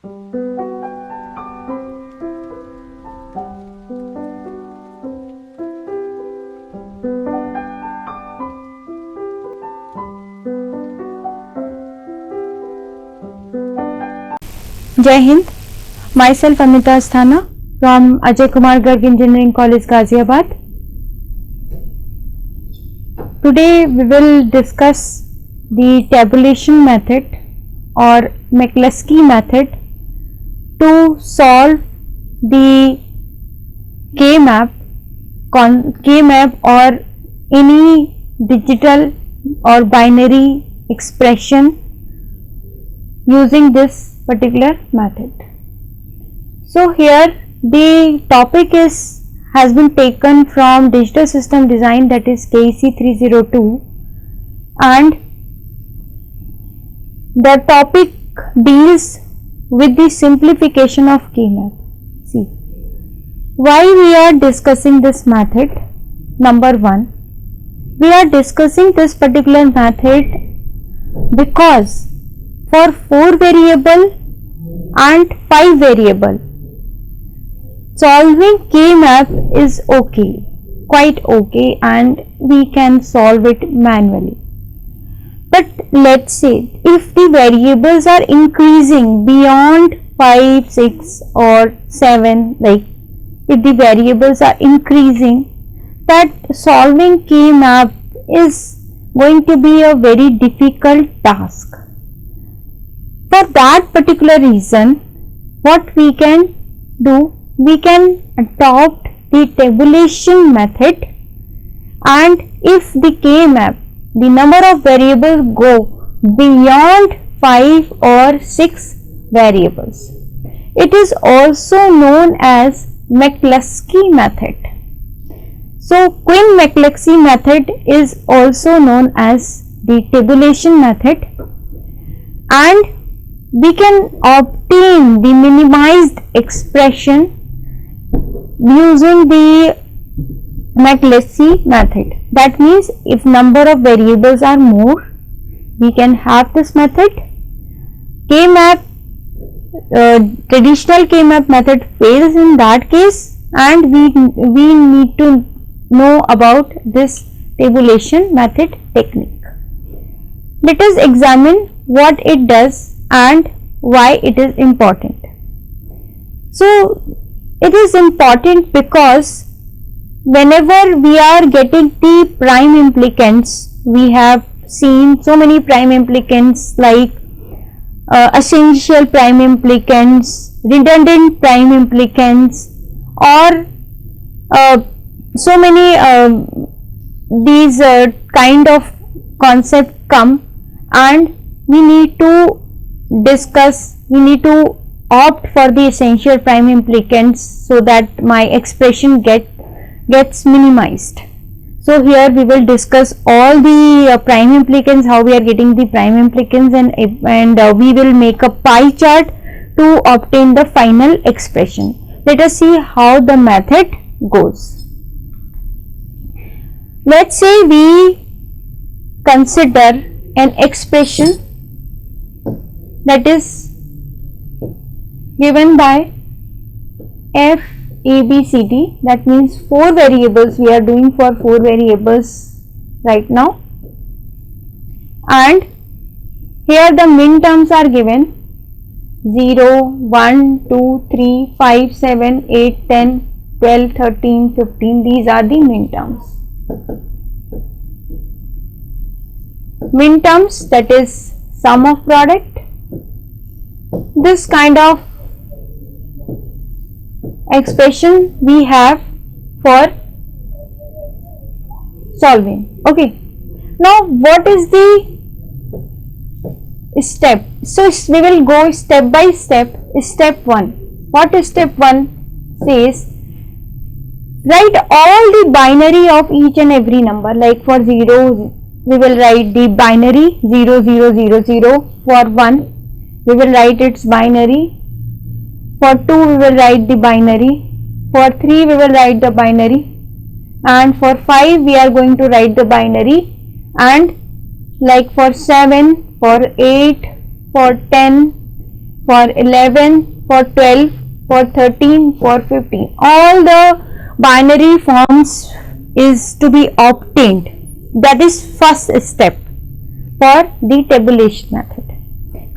Jai Hind. Myself Amita Asthana from Ajay Kumar Garg Engineering College, Ghaziabad. Today we will discuss the tabulation method or McCluskey method to solve the K-map or any digital or binary expression using this particular method. So here the topic has been taken from digital system design, that is KEC 302, and the topic deals with the simplification of K-map. See, why we are discussing this method? Number one, we are discussing this particular method because for 4 variable and 5 variable solving K-map is okay, quite okay, and we can solve it manually. But let's say if the variables are increasing beyond 5, 6 or 7, like if the variables are increasing, that solving K-map is going to be a very difficult task. For that particular reason, what we can do, we can adopt the tabulation method, and if the K-map, the number of variables go beyond 5 or 6 variables, it is also known as McCluskey method. So Quinn-McCluskey method is also known as the tabulation method, and we can obtain the minimized expression using the McCluskey method. That means if number of variables are more, we can have this method. K-map, traditional K-map method fails in that case, and we need to know about this tabulation method technique. Let us examine what it does and why it is important. So it is important because whenever we are getting the prime implicants, we have seen so many prime implicants like essential prime implicants, redundant prime implicants, or so many these kind of concept come, and we need to discuss, we need to opt for the essential prime implicants so that my expression gets minimized. So here we will discuss all the prime implicants, how we are getting the prime implicants, and we will make a pie chart to obtain the final expression. Let us see how the method goes. Let's say we consider an expression that is given by f a b c d, that means 4 variables. We are doing for 4 variables right now, and here the min terms are given 0, 1, 2, 3, 5, 7, 8, 10, 12, 13, 15. These are the min terms. Min terms, that is sum of product. This kind of expression we have for solving. Okay, now what is the step? So we will go step by step. Step 1, what is step 1 says? Write all the binary of each and every number. Like for 0, we will write the binary 0, 0, 0, 0. For 1, we will write its binary. For 2, we will write the binary. For 3, we will write the binary. And for 5, we are going to write the binary. And like for 7, for 8, for 10, for 11, for 12, for 13, for 15. All the binary forms is to be obtained. That is first step for the tabulation method.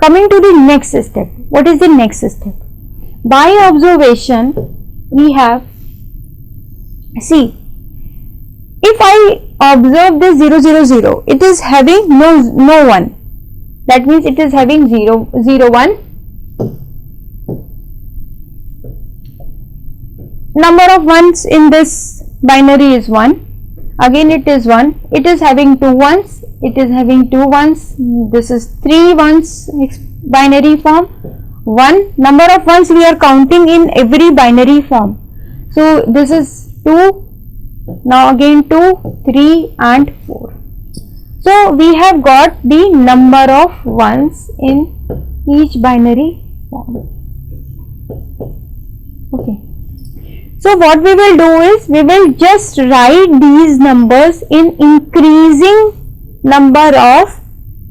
Coming to the next step. What is the next step? By observation, we have, see, if I observe this 0, 0, 0, it is having no 1. That means it is having 0, 0, 1. Number of ones in this binary is 1. Again it is 1. It is having 2 ones. It is having 2 ones. This is 3 ones binary form. 1 number of ones we are counting in every binary form. So this is 2. Now again 2, 3 and 4. So we have got the number of ones in each binary form. Okay. So what we will do is, we will just write these numbers in increasing number of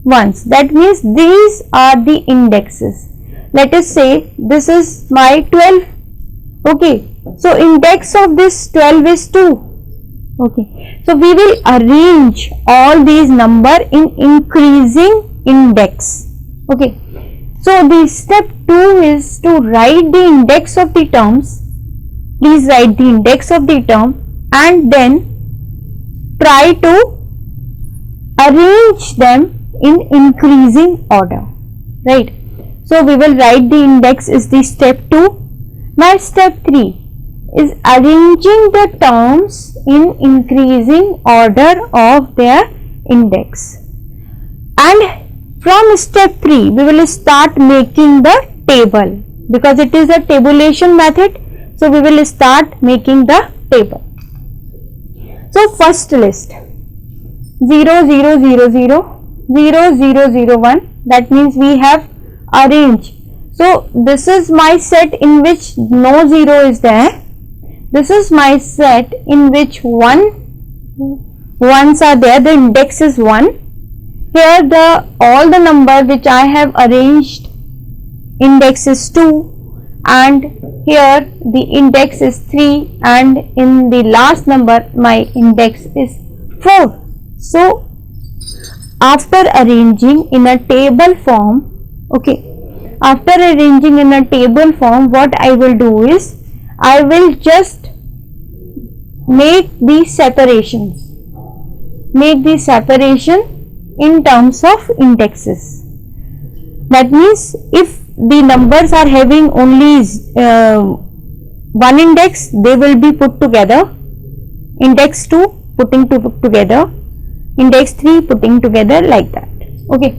ones. That means these are the indexes. Let us say this is my 12. Okay. So index of this 12 is 2. Okay. So we will arrange all these number in increasing index. Okay. So the step 2 is to write the index of the terms. Please write the index of the term and then try to arrange them in increasing order. Right. So we will write the index is the step 2. Now step 3 is arranging the terms in increasing order of their index. And from step 3 we will start making the table, because it is a tabulation method. So we will start making the table. So first list 0, 0, 0, 0, 0, 0, 0, 1. That means we have arranged. So this is my set in which no 0 is there. This is my set in which ones are there. The index is 1. Here all the number which I have arranged, index is 2. And here the index is 3, and in the last number my index is 4. So after arranging in a table form, okay, after arranging in a table form, what I will do is, I will just make these separations, make the separation in terms of indexes. That means if the numbers are having only one index, they will be put together. Index 2 putting together, index 3 putting together, like that. Okay.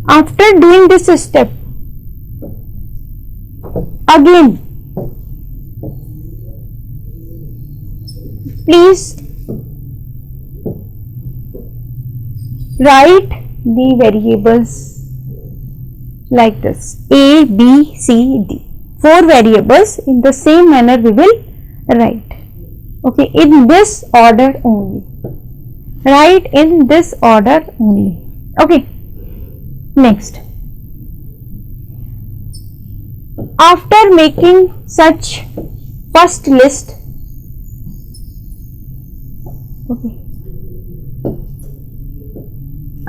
After doing this step, again please write the variables like this: A, B, C, D. 4 variables in the same manner we will write. Okay, in this order only. Write in this order only. Okay. Next. After making such first list, okay,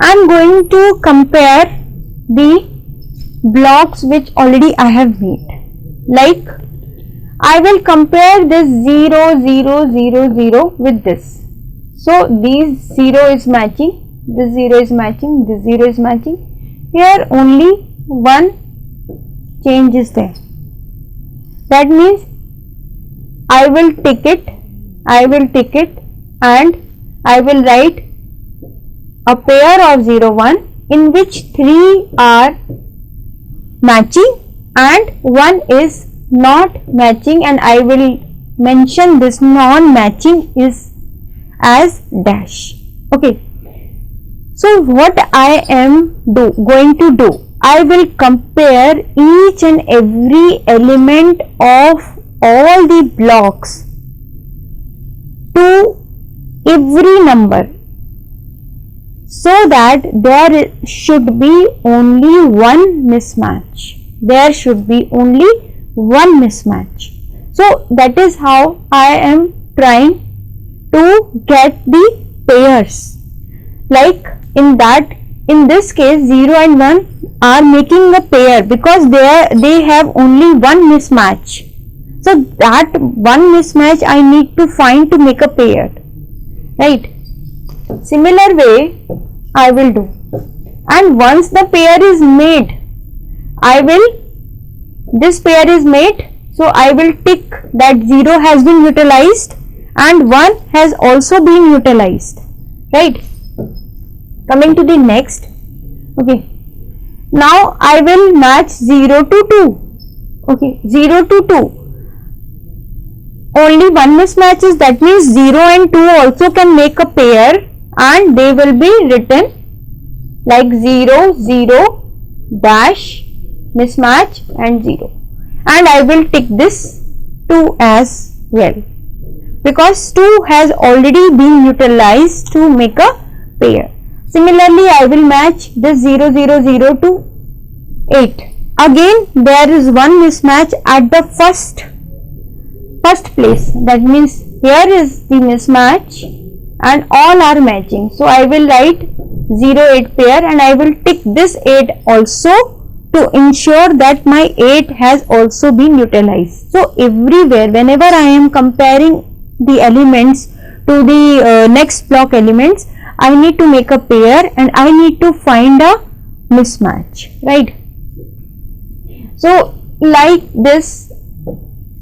I am going to compare the blocks which already I have made. Like, I will compare this 0, 0, 0, 0 with this. So these 0 is matching, this 0 is matching, this 0 is matching. Here only one change is there. That means I will tick it and I will write a pair of 0, 1 in which 3 are matching and 1 is not matching, and I will mention this non-matching is as dash. Okay. So what I am going to do, I will compare each and every element of all the blocks to every number, so that there should be only one mismatch. there should be only one mismatch. So that is how I am trying to get the pairs. Like in this case 0 and 1 are making a pair because they have only one mismatch. So that one mismatch I need to find to make a pair, right? Similar way I will do, and once the pair is made, this pair is made, so I will tick that 0 has been utilized and 1 has also been utilized, right? Coming to the next, okay, now I will match 0 to 2, okay, 0 to 2, only one mismatch is, that means 0 and 2 also can make a pair, and they will be written like 0 0 dash mismatch and 0, and I will tick this 2 as well because 2 has already been utilized to make a pair. Similarly, I will match this 0 0 0 to 8. Again there is one mismatch at the first place, that means here is the mismatch and all are matching, so I will write 0 8 pair and I will tick this 8 also to ensure that my 8 has also been utilized. So everywhere whenever I am comparing the elements to the next block elements, I need to make a pair and I need to find a mismatch, right? So like this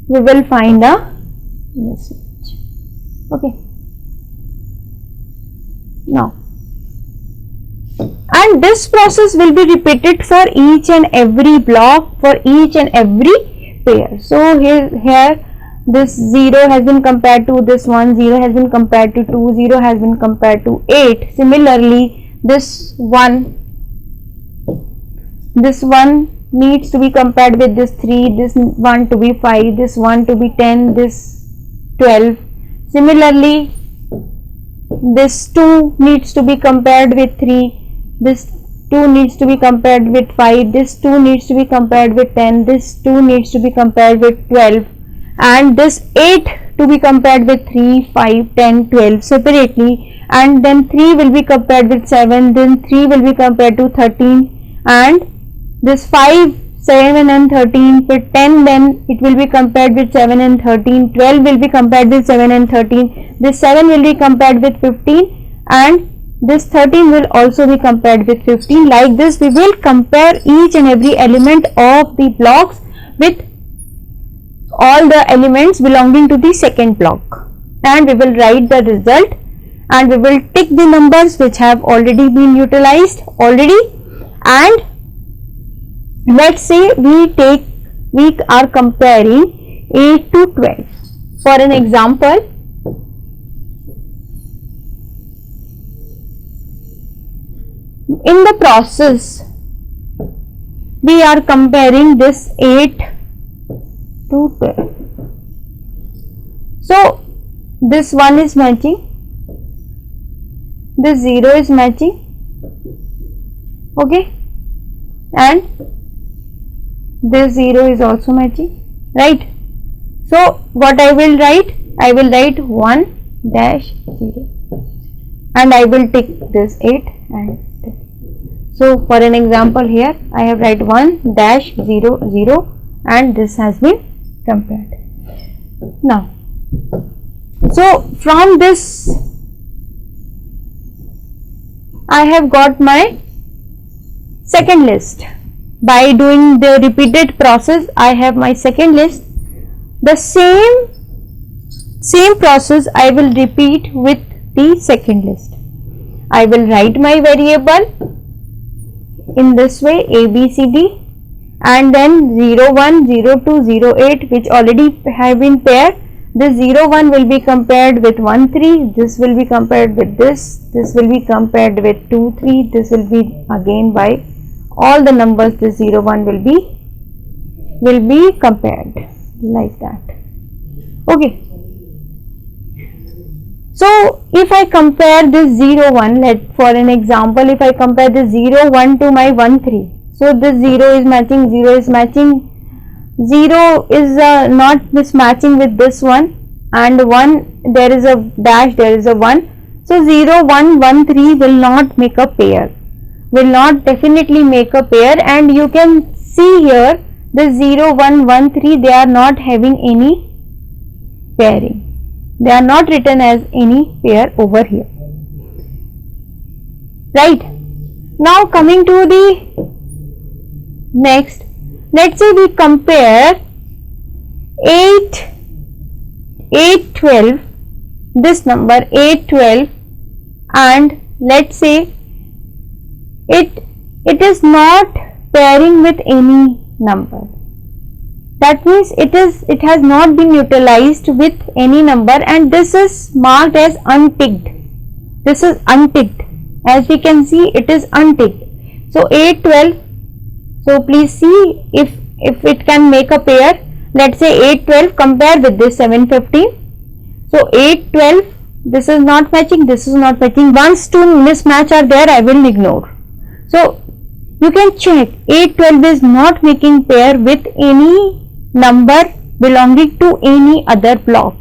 we will find a mismatch. Okay, now, and this process will be repeated for each and every block, for each and every pair. So here this 0 has been compared to this 1, 0 has been compared to 2, 0 has been compared to 8. Similarly, this 1 needs to be compared with this 3, this 1 to be 5, this 1 to be 10, this 12. Similarly, this 2 needs to be compared with 3, this 2 needs to be compared with 5, this 2 needs to be compared with 10, this 2 needs to be compared with 12, and this 8 to be compared with 3, 5, 10, 12 separately, and then 3 will be compared with 7, then 3 will be compared to 13, and this 5, 7 and 13, with 10 then it will be compared with 7 and 13, 12 will be compared with 7 and 13, this 7 will be compared with 15, and this 13 will also be compared with 15. Like this we will compare each and every element of the blocks with all the elements belonging to the second block, and we will write the result and we will tick the numbers which have already been utilized already. And let's say we are comparing 8 to 12. For an example, in the process we are comparing this 8 to 12. So this 1 is matching, this 0 is matching, okay, and this 0 is also matching, right? So what I will write 1 dash 0 and I will tick this 8 and this. So for an example here I have write 1 dash 0 0 and this has been compared. Now, so from this I have got my second list. By doing the repeated process I have my second list. The same process I will repeat with the second list. I will write my variable in this way ABCD, and then 0 1 0 2 0 8 which already have been paired. This 0 1 will be compared with 1 3, this will be compared with this will be compared with 2 3, this will be again by all the numbers, this 0 1 will be compared like that. Okay, so if I compare this 0 1, let for an example if I compare this 0 1 to my 1 3, So this 0 is matching, 0 is matching, 0 is not mismatching with this one, and 1 there is a dash, there is a 1. So 0 1 1 3 will not make a pair, will not definitely make a pair. And you can see here the 0 1 1 3, they are not having any pairing, they are not written as any pair over here, right? Now coming to the next, let's say we compare 8 12, this number 8 12, and let's say it is not pairing with any number. That means it has not been utilized with any number, and this is marked as unticked. This is unticked. As we can see, it is unticked. So 8 12. So please see if it can make a pair. Let's say 8 12 compare with this 7 15. So 8 12, this is not matching, this is not matching. Once two mismatch are there, I will ignore. So you can check 8 12 is not making pair with any number belonging to any other block.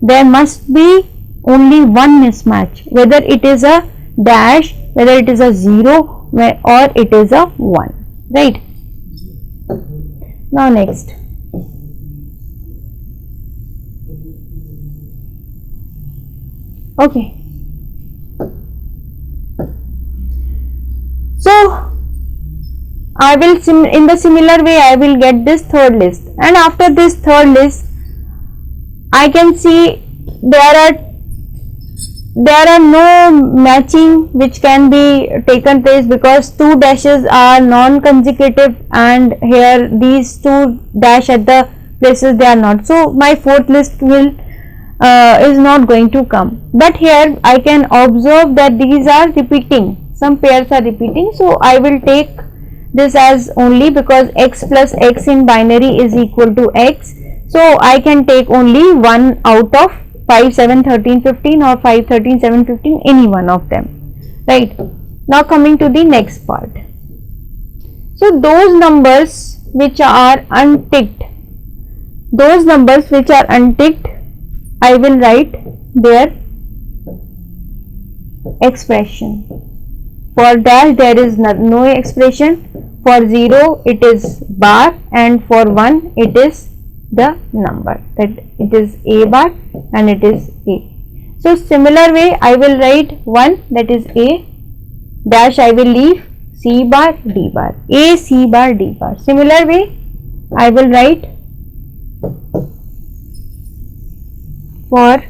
There must be only one mismatch, whether it is a dash, whether it is a 0 or it is a 1, right? Now next, okay, so I will in the similar way I will get this third list, and after this third list I can see there are no matching which can be taken place, because two dashes are non-consecutive, and here these two dash at the places they are not. So my fourth list will is not going to come. But here I can observe that these are repeating, some pairs are repeating. So I will take this as only, because x plus x in binary is equal to x. So I can take only one out of 5 7 13 15 or 5 13 7 15, any one of them, right? Now coming to the next part. So those numbers which are unticked, I will write their expression. For dash there is no expression, for 0 it is bar, and for 1 it is the number, that it is a bar and it is a. So similar way I will write 1, that is a, dash I will leave, c bar d bar, a c bar d bar. Similar way I will write for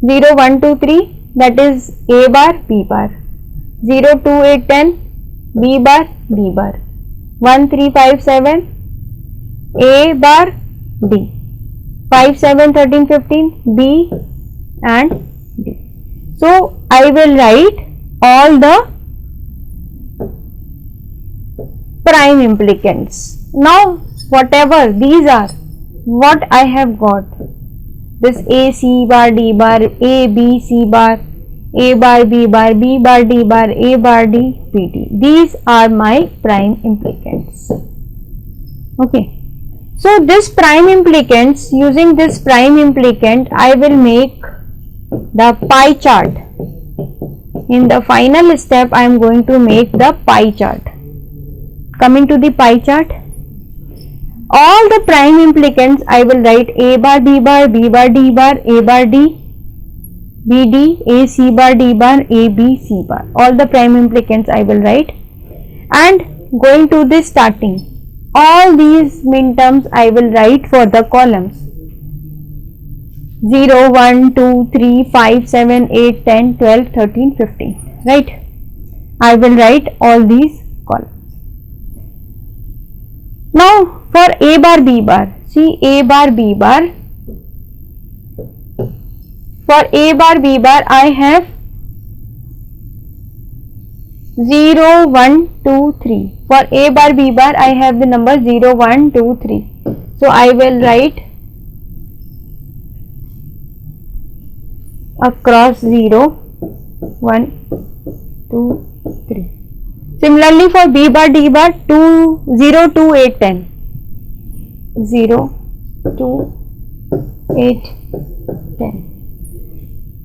0 1 2 3, that is a bar b bar, 0 2 8 10 b bar d bar, 1 3 5 7 a bar d, 5 7 13 15 b and d. So I will write all the prime implicants. Now whatever these are, what I have got, this a c bar d bar, a b c bar, a bar b bar, b bar d bar, a bar d b d, these are my prime implicants. Okay, so this prime implicants, using this prime implicant I will make the pie chart. In the final step I am going to make the pie chart. Coming to the pie chart, all the prime implicants I will write a bar b bar, b bar d bar, a bar d b d, a c bar d bar, a b c bar. All the prime implicants I will write, and going to the starting, all these minterms I will write for the columns 0 1 2 3 5 7 8 10 12 13 15, right? I will write all these columns. Now for a bar b bar, see a bar b bar, for a bar b bar I have 0 1 2 3. For a bar b bar I have the number 0 1 2 3. So I will write across 0 1 2 3. Similarly for B bar D bar 2 0 2 8 10 0 2 8 10.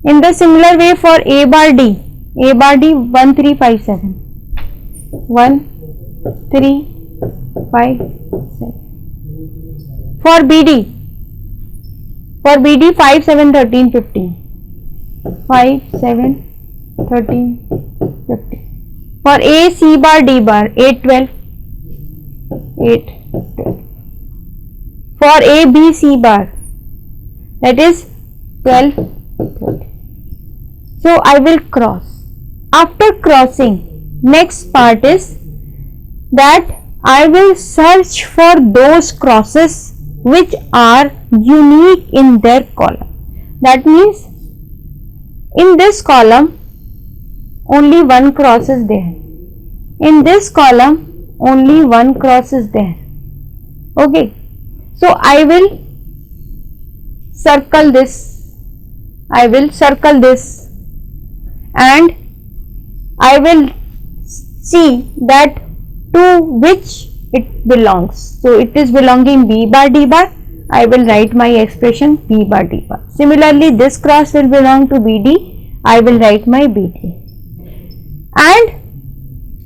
In the similar way for A bar D 1 3 5 7 1 3 5 7. For BD 5 7 13 15 5 7 13 15. For A C bar D bar 8 12 8 12. For A B C bar, that is 12 13. So I will cross. After crossing, next part is that I will search for those crosses which are unique in their column. That means in this column only one cross is there. In this column only one cross is there. Okay. So I will circle this. And I will see that to which it belongs. So it is belonging B bar D bar. I will write my expression B bar D bar. Similarly, this cross will belong to BD. I will write my BD. And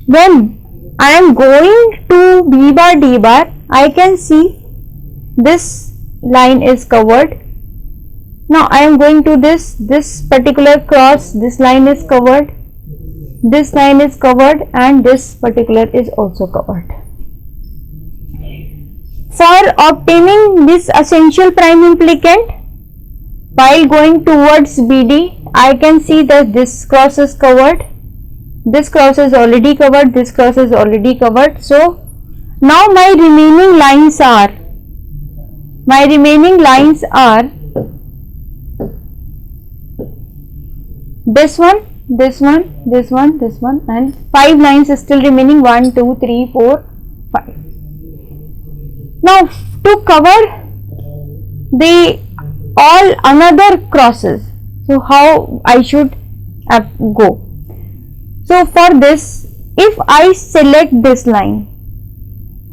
when I am going to B bar D bar, I can see this line is covered. Now I am going to this particular cross, this line is covered, this line is covered, and this particular is also covered. For obtaining this essential prime implicant, while going towards BD, I can see that this cross is covered, this cross is already covered, this cross is already covered. So now my remaining lines are this one, this one, this one, this one, and 5 lines is still remaining. 1 2 3 4 5. Now to cover the all another crosses, so how I should go? So for this, if I select this line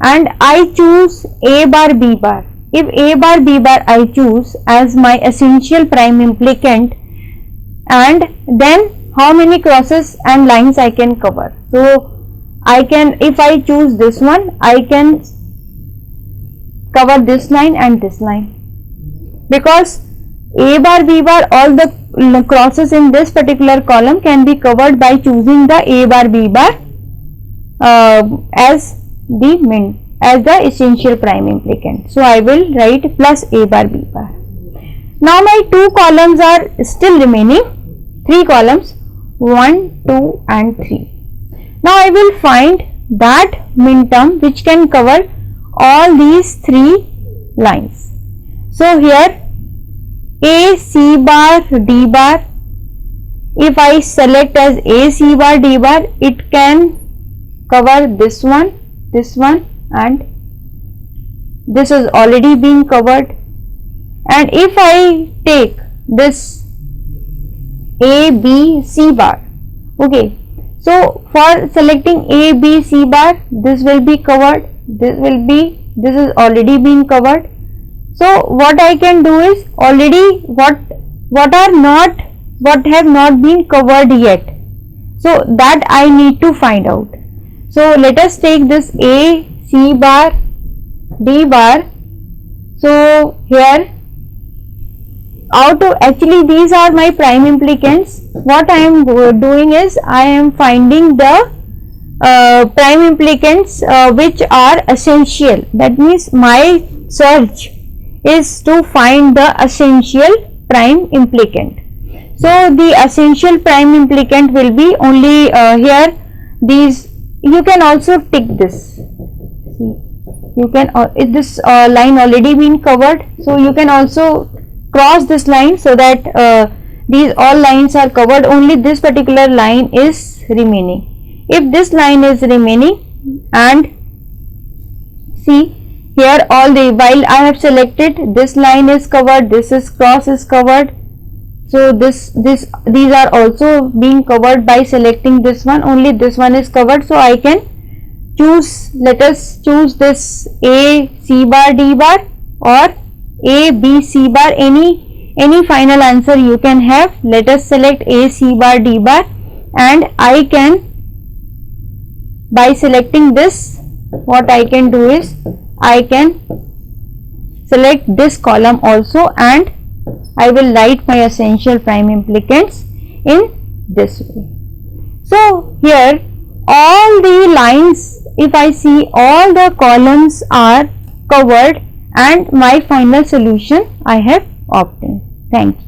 and I choose A bar B bar, if A bar B bar I choose as my essential prime implicant, and then how many crosses and lines I can cover? So I can, if I choose this one, I can cover this line and this line, because A bar B bar, all the crosses in this particular column can be covered by choosing the A bar B bar as the essential prime implicant. So I will write plus A bar B bar. Now my 2 columns are still remaining, 3 columns, 1 2 and 3. Now I will find that minterm which can cover all these 3 lines. So here A C bar D bar, if I select as A C bar D bar, it can cover this one and this is already being covered. And if I take this A B C bar, okay, so for selecting A B C bar, this will be covered, this is already being covered. So what I can do is already what have not been covered yet, so that I need to find out. So let us take this A C bar D bar. So here actually these are my prime implicants. What I am doing is I am finding the prime implicants which are essential. That means my search is to find the essential prime implicant. So the essential prime implicant will be only here these. You can also tick this. See, you can this line already been covered, so you can also cross this line so that these all lines are covered, only this particular line is remaining. If this line is remaining, and see here all the, while I have selected, this line is covered, this is cross is covered, So these are also being covered by selecting this one. Only this one is covered, so I can choose. Let us choose this A C bar D bar or A B C bar. Any final answer you can have. Let us select A C bar D bar, and I can, by selecting this, what I can do is I can select this column also, and I will write my essential prime implicants in this way. So here all the lines, if I see, all the columns are covered and my final solution I have obtained. Thank you.